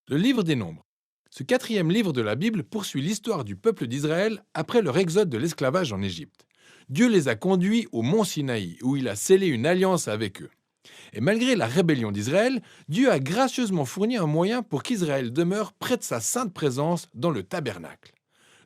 Le livre des Nombres. Ce quatrième livre de la Bible poursuit l'histoire du peuple d'Israël après leur exode de l'esclavage en Égypte. Dieu les a conduits au mont Sinaï, où il a scellé une alliance avec eux. Et malgré la rébellion d'Israël, Dieu a gracieusement fourni un moyen pour qu'Israël demeure près de sa sainte présence dans le tabernacle.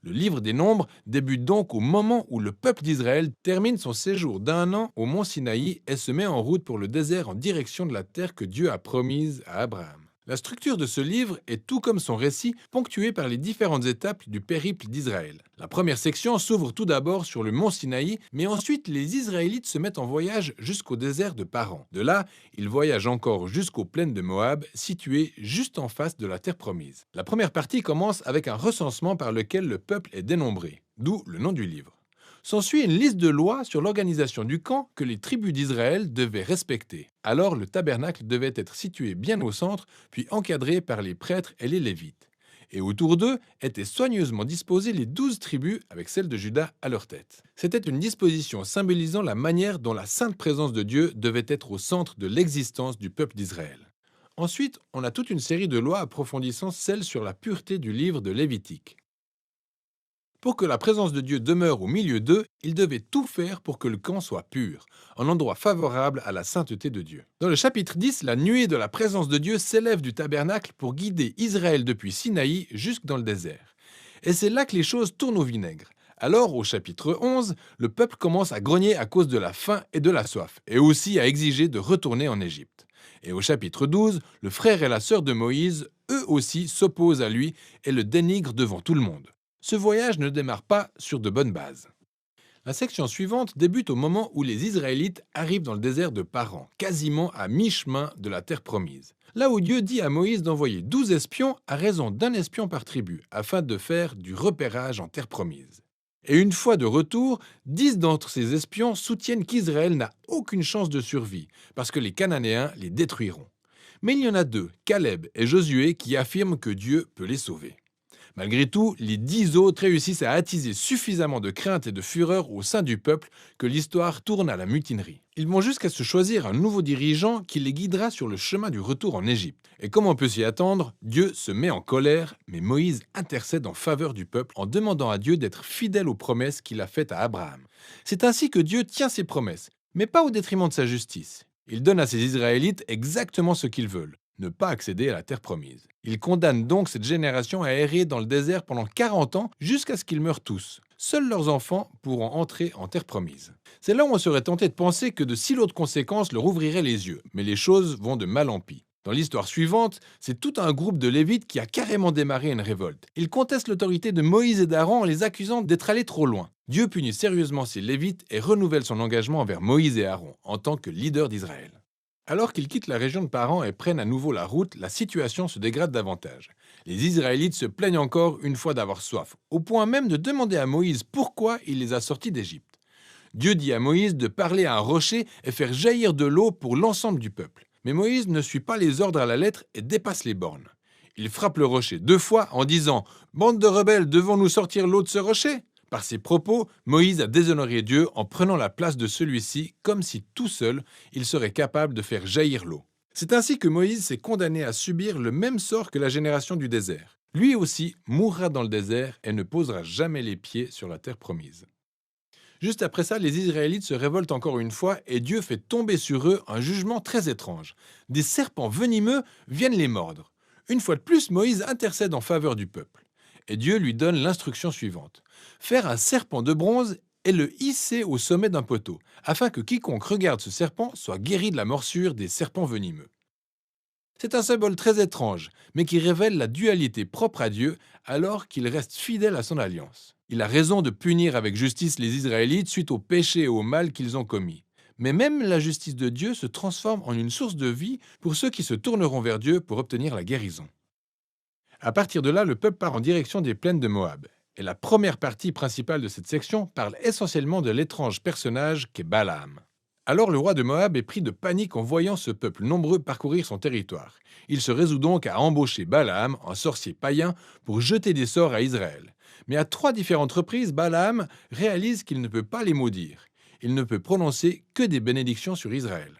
Le livre des Nombres débute donc au moment où le peuple d'Israël termine son séjour d'un an au mont Sinaï et se met en route pour le désert en direction de la terre que Dieu a promise à Abraham. La structure de ce livre est, tout comme son récit, ponctuée par les différentes étapes du périple d'Israël. La première section s'ouvre tout d'abord sur le mont Sinaï, mais ensuite les Israélites se mettent en voyage jusqu'au désert de Paran. De là, ils voyagent encore jusqu'aux plaines de Moab, situées juste en face de la terre promise. La première partie commence avec un recensement par lequel le peuple est dénombré, d'où le nom du livre. S'ensuit une liste de lois sur l'organisation du camp que les tribus d'Israël devaient respecter. Alors le tabernacle devait être situé bien au centre, puis encadré par les prêtres et les lévites. Et autour d'eux étaient soigneusement disposées les 12 tribus avec celle de Juda à leur tête. C'était une disposition symbolisant la manière dont la sainte présence de Dieu devait être au centre de l'existence du peuple d'Israël. Ensuite, on a toute une série de lois approfondissant celle sur la pureté du livre de Lévitique. Pour que la présence de Dieu demeure au milieu d'eux, ils devaient tout faire pour que le camp soit pur, un endroit favorable à la sainteté de Dieu. Dans le chapitre 10, la nuée de la présence de Dieu s'élève du tabernacle pour guider Israël depuis Sinaï jusque dans le désert. Et c'est là que les choses tournent au vinaigre. Alors, au chapitre 11, le peuple commence à grogner à cause de la faim et de la soif, et aussi à exiger de retourner en Égypte. Et au chapitre 12, le frère et la sœur de Moïse, eux aussi, s'opposent à lui et le dénigrent devant tout le monde. Ce voyage ne démarre pas sur de bonnes bases. La section suivante débute au moment où les Israélites arrivent dans le désert de Paran, quasiment à mi-chemin de la terre promise. Là où Dieu dit à Moïse d'envoyer 12 espions à raison d'un espion par tribu, afin de faire du repérage en terre promise. Et une fois de retour, 10 d'entre ces espions soutiennent qu'Israël n'a aucune chance de survie, parce que les Cananéens les détruiront. Mais il y en a deux, Caleb et Josué, qui affirment que Dieu peut les sauver. Malgré tout, les 10 autres réussissent à attiser suffisamment de crainte et de fureur au sein du peuple que l'histoire tourne à la mutinerie. Ils vont jusqu'à se choisir un nouveau dirigeant qui les guidera sur le chemin du retour en Égypte. Et comme on peut s'y attendre, Dieu se met en colère, mais Moïse intercède en faveur du peuple en demandant à Dieu d'être fidèle aux promesses qu'il a faites à Abraham. C'est ainsi que Dieu tient ses promesses, mais pas au détriment de sa justice. Il donne à ses Israélites exactement ce qu'ils veulent, ne pas accéder à la terre promise. Il condamne donc cette génération à errer dans le désert pendant 40 ans jusqu'à ce qu'ils meurent tous. Seuls leurs enfants pourront entrer en terre promise. C'est là où on serait tenté de penser que de si lourdes conséquences leur ouvriraient les yeux, mais les choses vont de mal en pis. Dans l'histoire suivante, c'est tout un groupe de Lévites qui a carrément démarré une révolte. Ils contestent l'autorité de Moïse et d'Aaron en les accusant d'être allés trop loin. Dieu punit sérieusement ces Lévites et renouvelle son engagement envers Moïse et Aaron en tant que leader d'Israël. Alors qu'ils quittent la région de Paran et prennent à nouveau la route, la situation se dégrade davantage. Les Israélites se plaignent encore une fois d'avoir soif, au point même de demander à Moïse pourquoi il les a sortis d'Égypte. Dieu dit à Moïse de parler à un rocher et faire jaillir de l'eau pour l'ensemble du peuple. Mais Moïse ne suit pas les ordres à la lettre et dépasse les bornes. Il frappe le rocher 2 fois en disant « Bande de rebelles, devons-nous sortir l'eau de ce rocher ?» Par ses propos, Moïse a déshonoré Dieu en prenant la place de celui-ci comme si tout seul, il serait capable de faire jaillir l'eau. C'est ainsi que Moïse s'est condamné à subir le même sort que la génération du désert. Lui aussi mourra dans le désert et ne posera jamais les pieds sur la terre promise. Juste après ça, les Israélites se révoltent encore une fois et Dieu fait tomber sur eux un jugement très étrange. Des serpents venimeux viennent les mordre. Une fois de plus, Moïse intercède en faveur du peuple. Et Dieu lui donne l'instruction suivante. Faire un serpent de bronze et le hisser au sommet d'un poteau, afin que quiconque regarde ce serpent soit guéri de la morsure des serpents venimeux. C'est un symbole très étrange, mais qui révèle la dualité propre à Dieu alors qu'il reste fidèle à son alliance. Il a raison de punir avec justice les Israélites suite au péché et au mal qu'ils ont commis. Mais même la justice de Dieu se transforme en une source de vie pour ceux qui se tourneront vers Dieu pour obtenir la guérison. À partir de là, le peuple part en direction des plaines de Moab. Et la première partie principale de cette section parle essentiellement de l'étrange personnage qu'est Balaam. Alors le roi de Moab est pris de panique en voyant ce peuple nombreux parcourir son territoire. Il se résout donc à embaucher Balaam, un sorcier païen, pour jeter des sorts à Israël. Mais à 3 différentes reprises, Balaam réalise qu'il ne peut pas les maudire. Il ne peut prononcer que des bénédictions sur Israël.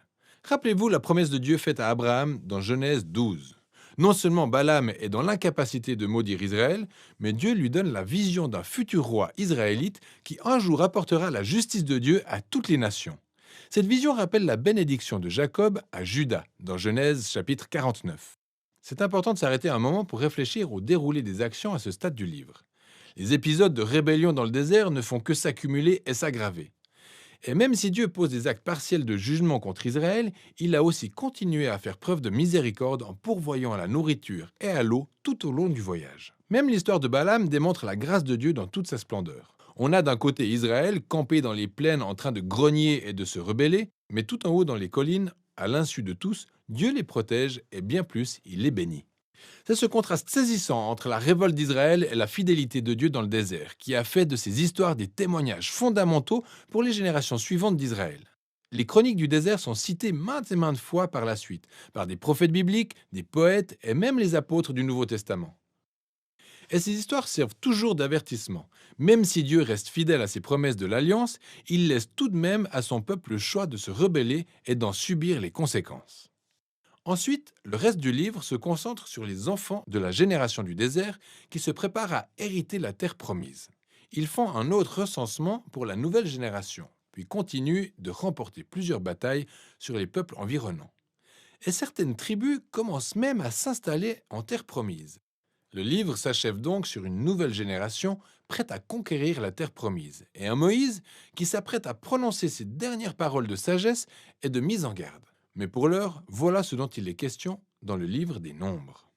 Rappelez-vous la promesse de Dieu faite à Abraham dans Genèse 12. Non seulement Balaam est dans l'incapacité de maudire Israël, mais Dieu lui donne la vision d'un futur roi israélite qui un jour apportera la justice de Dieu à toutes les nations. Cette vision rappelle la bénédiction de Jacob à Juda, dans Genèse chapitre 49. C'est important de s'arrêter un moment pour réfléchir au déroulé des actions à ce stade du livre. Les épisodes de rébellion dans le désert ne font que s'accumuler et s'aggraver. Et même si Dieu pose des actes partiels de jugement contre Israël, il a aussi continué à faire preuve de miséricorde en pourvoyant à la nourriture et à l'eau tout au long du voyage. Même l'histoire de Balaam démontre la grâce de Dieu dans toute sa splendeur. On a d'un côté Israël campé dans les plaines en train de grogner et de se rebeller, mais tout en haut dans les collines, à l'insu de tous, Dieu les protège et bien plus, il les bénit. C'est ce contraste saisissant entre la révolte d'Israël et la fidélité de Dieu dans le désert qui a fait de ces histoires des témoignages fondamentaux pour les générations suivantes d'Israël. Les chroniques du désert sont citées maintes et maintes fois par la suite, par des prophètes bibliques, des poètes et même les apôtres du Nouveau Testament. Et ces histoires servent toujours d'avertissement. Même si Dieu reste fidèle à ses promesses de l'Alliance, il laisse tout de même à son peuple le choix de se rebeller et d'en subir les conséquences. Ensuite, le reste du livre se concentre sur les enfants de la génération du désert qui se préparent à hériter la terre promise. Ils font un autre recensement pour la nouvelle génération, puis continuent de remporter plusieurs batailles sur les peuples environnants. Et certaines tribus commencent même à s'installer en terre promise. Le livre s'achève donc sur une nouvelle génération prête à conquérir la terre promise, et un Moïse qui s'apprête à prononcer ses dernières paroles de sagesse et de mise en garde. Mais pour l'heure, voilà ce dont il est question dans le livre des Nombres.